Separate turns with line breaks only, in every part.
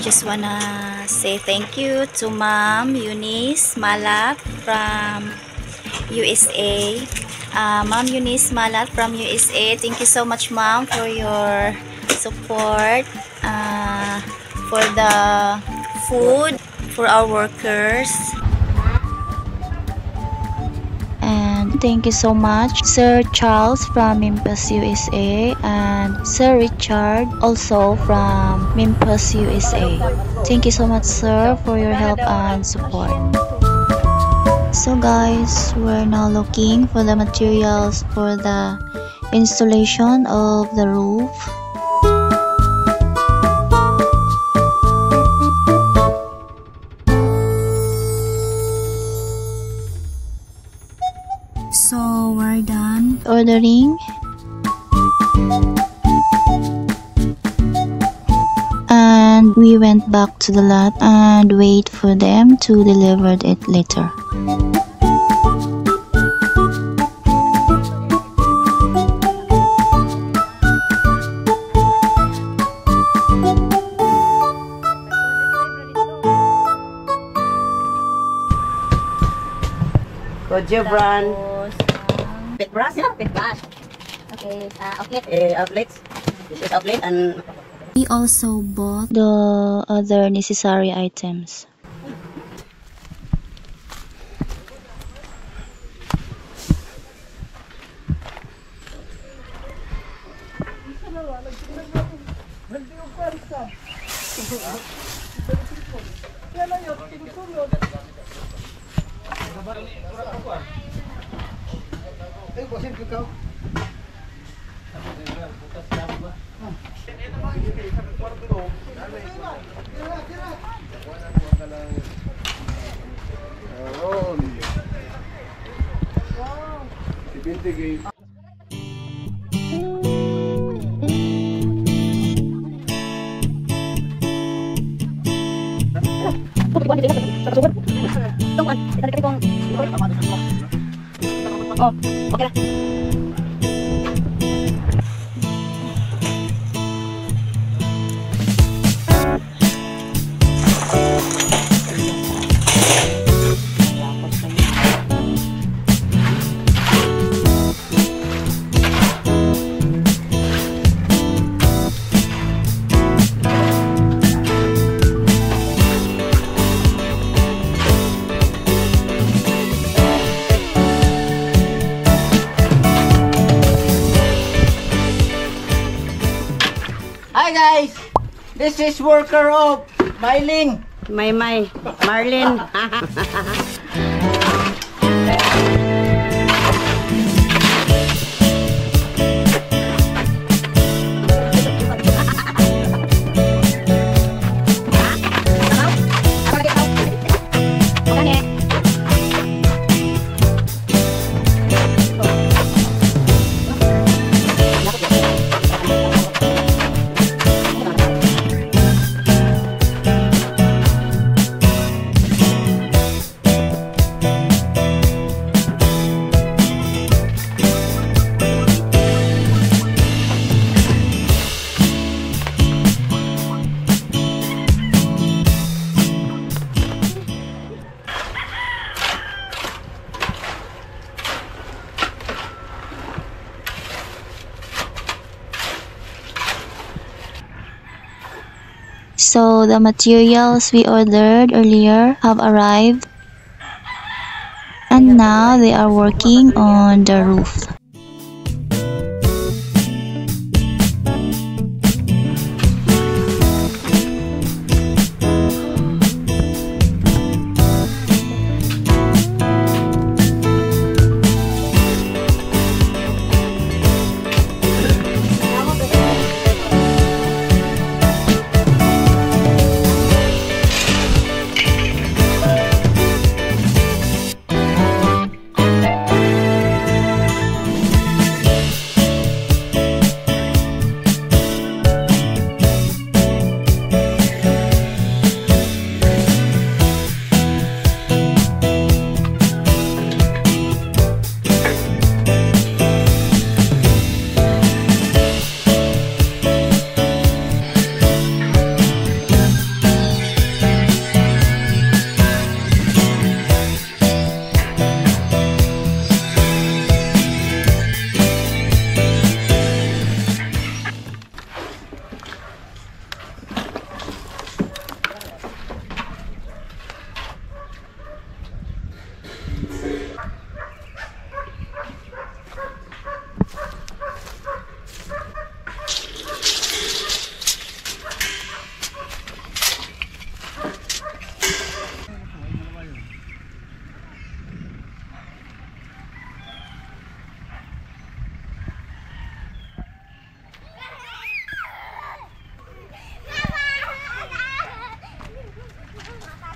just wanna say thank you to Mom Eunice Malat from USA. Mom Eunice Malat from USA, thank you so much, Mom, for your support, for the food for our workers. And thank you so much, Sir Charles from MEMPHIS, USA, and Sir Richard, also from MEMPHIS, USA. Thank you so much, sir, for your help and support. So guys, we're now looking for the materials for the installation of the roof. So we're done ordering, and we went back to the lot and wait for them to deliver it later.
Jebran. Pit brush, yeah? Pit brush.
Okay, outlet.
Outlets. This is outlet, and
we also bought the other necessary items.
oh, okay lah. Hi guys, this is worker of Myling. Marlin.
So the materials we ordered earlier have arrived, and now they are working on the roof.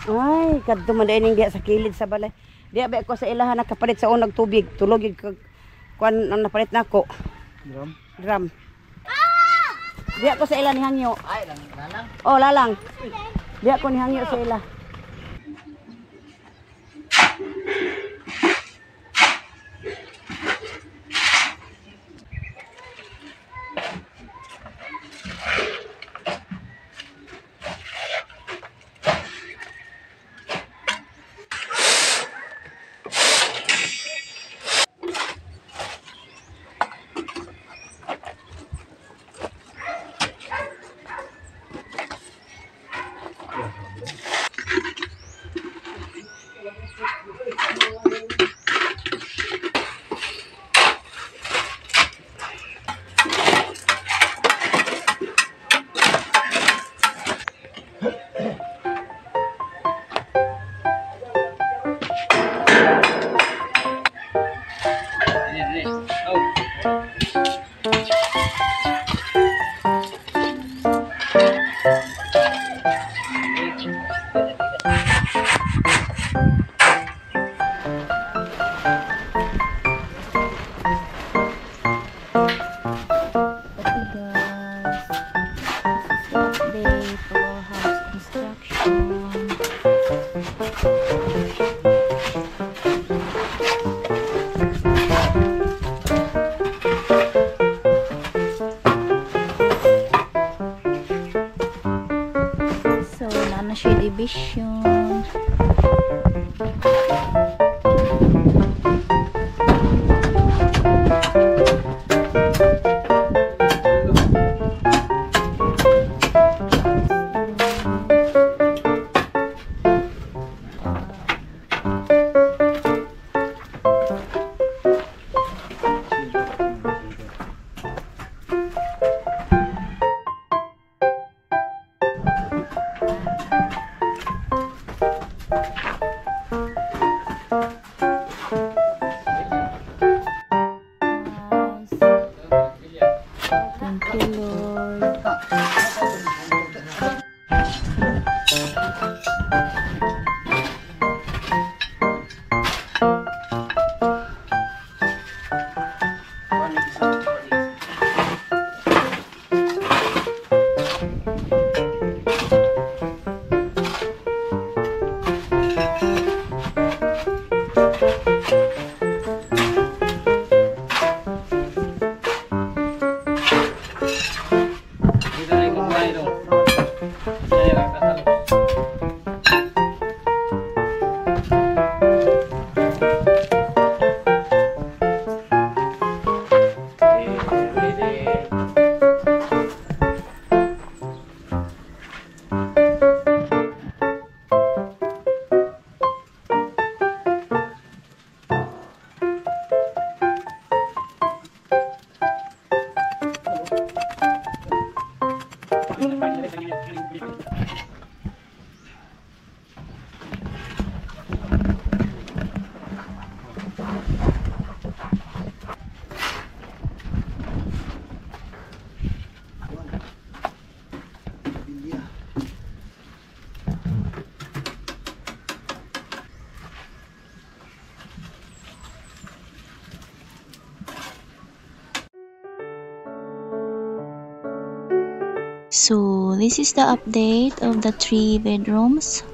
Ay, kadto man dining diha sa kilid sa balay. Diha ba ko sa ilahan nakapalit sa unang tubig. Tulog yung kuan ang napalit nako. Drum. Diha ko sa ila ni hangyo. Ay, lalang. Oh, lalang. Diha ko ni hangyo sa ila.
Division. So this is the update of the 3 bedrooms.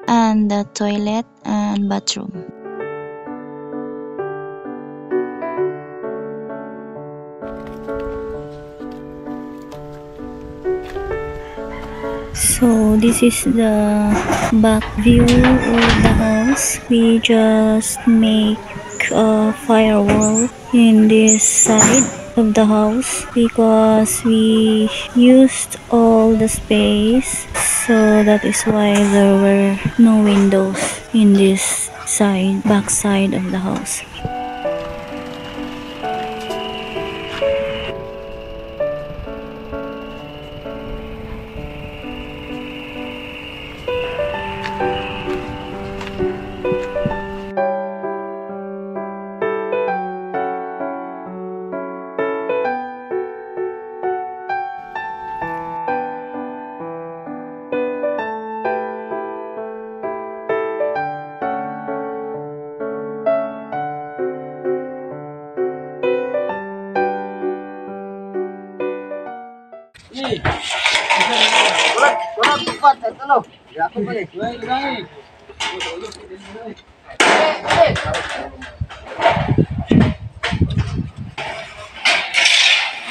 And the toilet and bathroom. So this is the back view of the house. We just make a firewall in this side of the house because we used all the space, so that is why there were no windows in this back side of the house.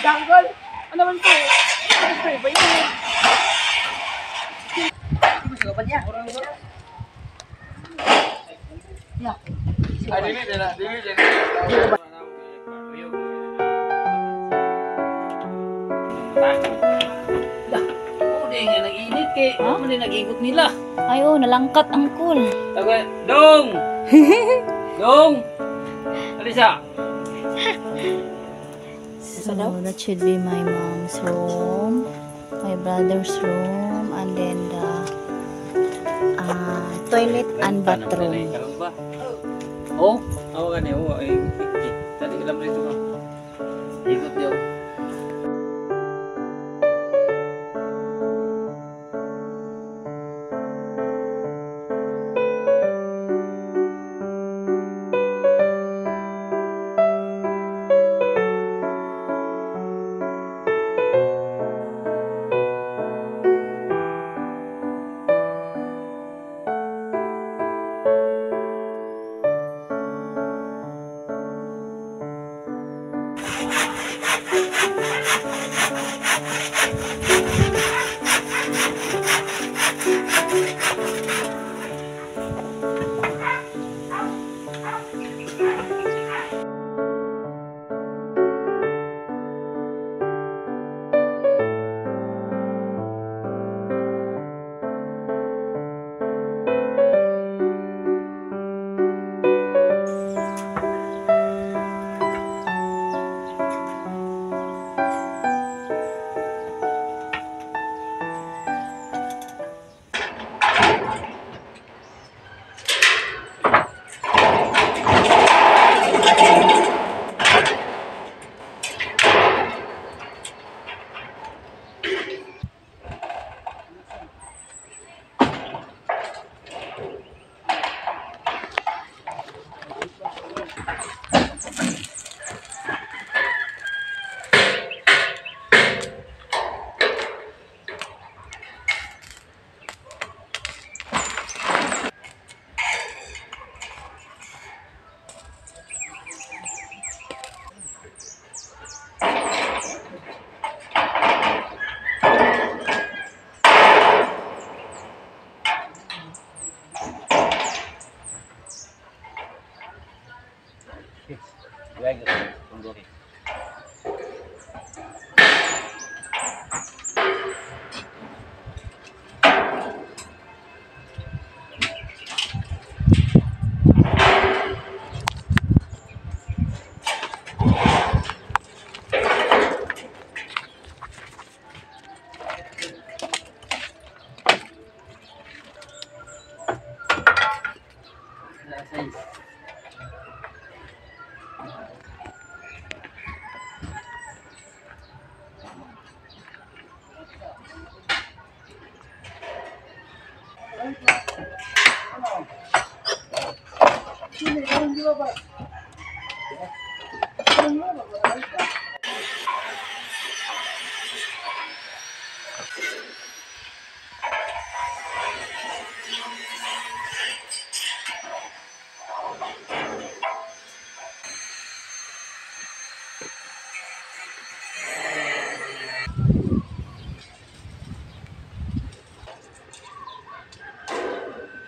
Danggol! Ano naman po? Spray ba yun? Gusto ba niya? Nag-init kay, ano nag-ikot nila?
Ay, oh, nalangkat ang cool.
Dong! Dong! Alisa!
So that should be my mom's room, my brother's room, and then the toilet and bathroom.
Oh? Oo nga niyo. Tadi ka lang rito ka. Ikot niyo.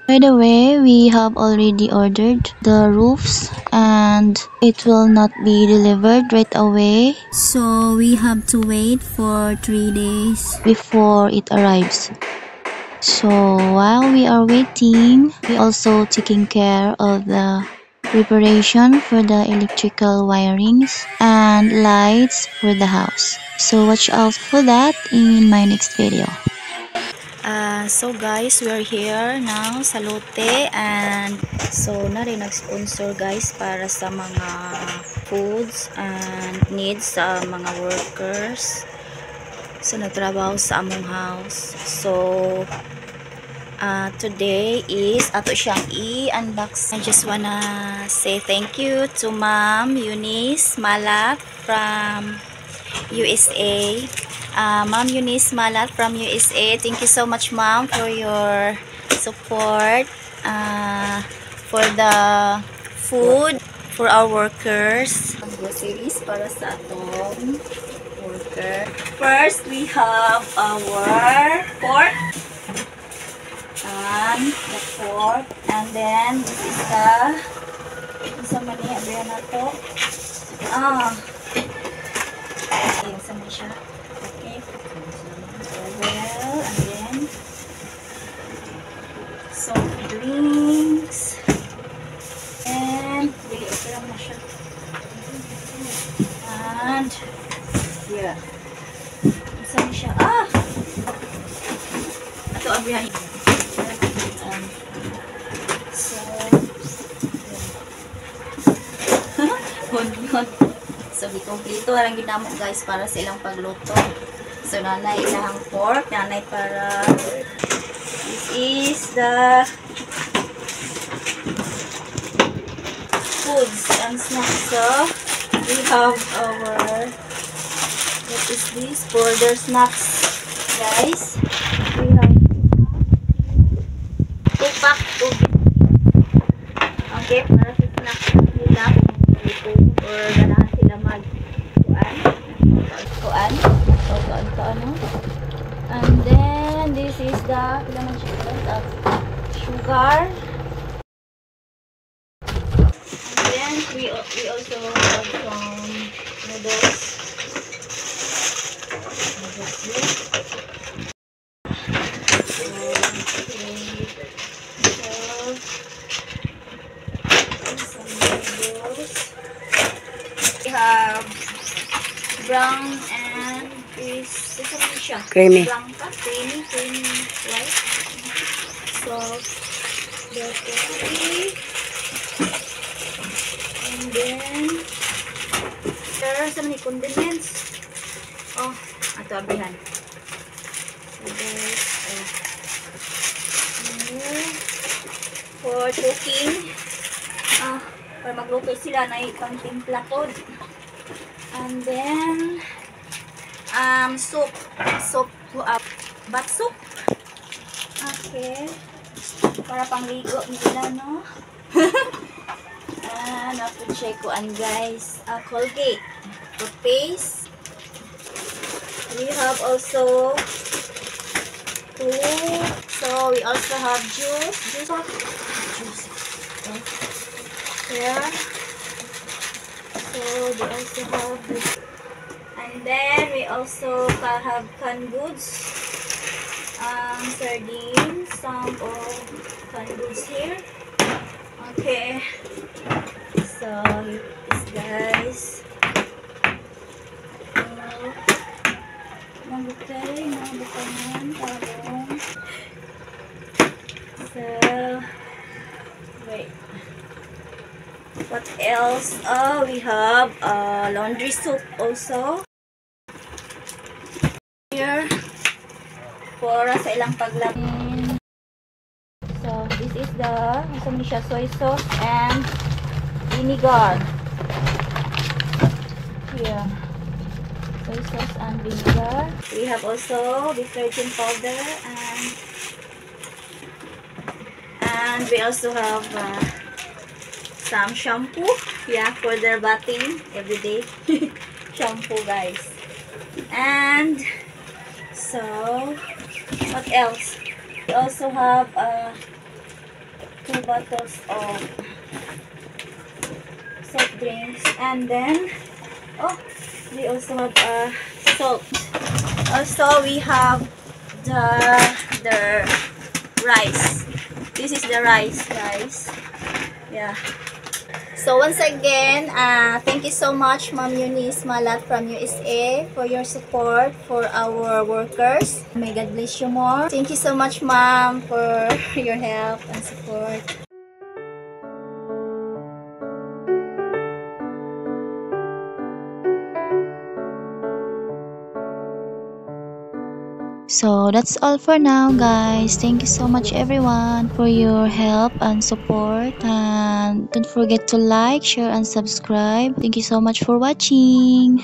By the way, we have already ordered the roofs and it will not be delivered right away. So we have to wait for 3 days before it arrives. So while we are waiting, we also taking care of the preparation for the electrical wirings and lights for the house. So watch out for that in my next video. So guys, we are here now sa Lotte and so na rin nag-sponsor guys para sa mga foods and needs sa mga workers so nagtrabaho sa among house. So today is ato siyang i-unbox. I just wanna say thank you to Ma'am Eunice Malat from USA. Ma'am Eunice Malat from USA. Thank you so much, Ma'am, for your support for the food for our workers. Groceries para sa atong worker. First, we have our pork. The pork. And then, this is the isa man ni abrihan na to. Okay, sama siya. Okay. Well, and then soft drinks. And really okay lang na siya. And yeah. Sama siya. Ito abrihan. So so kompleto lang ginamok guys para sa ilang pagluto. So nanay ilang pork, nanay para this is the foods and snacks. So we have our what is this for their snacks guys. We have 2 pack of okay para sa snacks nila or ganahan sila mag kuan ano. And then this is the sugar. And then we also have some noodles. We have brown and is
creamy.
Creamy white. So the coffee. And then there are some condiments. Ato abrihan. So there's for cooking. Para magluto sila na ipang-timpla pod. And then soup bat soup. Okay. Para pangligo nila no. And after check ko guys, Colgate toothpaste. We have also food. So we also have juice. Here. So they also have this. And then we also have canned goods, sardines, some of canned goods here. Okay, so here is guys. So wait. What else? We have laundry soap also. Here for sa ilang paglagay. So this is the soy sauce and vinegar. Here, soy sauce and vinegar. We have also detergent powder and we also have some shampoo. Yeah, for their bathing everyday shampoo guys. And so what else? We also have 2 bottles of soft drinks, and then we also have salt. Also we have the rice. This is the rice, guys. Yeah. So once again, thank you so much, Ma'am Eunice Malat from USA, for your support for our workers. May God bless you more. Thank you so much, Ma'am, for your help and support. So that's all for now, guys. Thank you so much, everyone, for your help and support. And don't forget to like, share, and subscribe. Thank you so much for watching.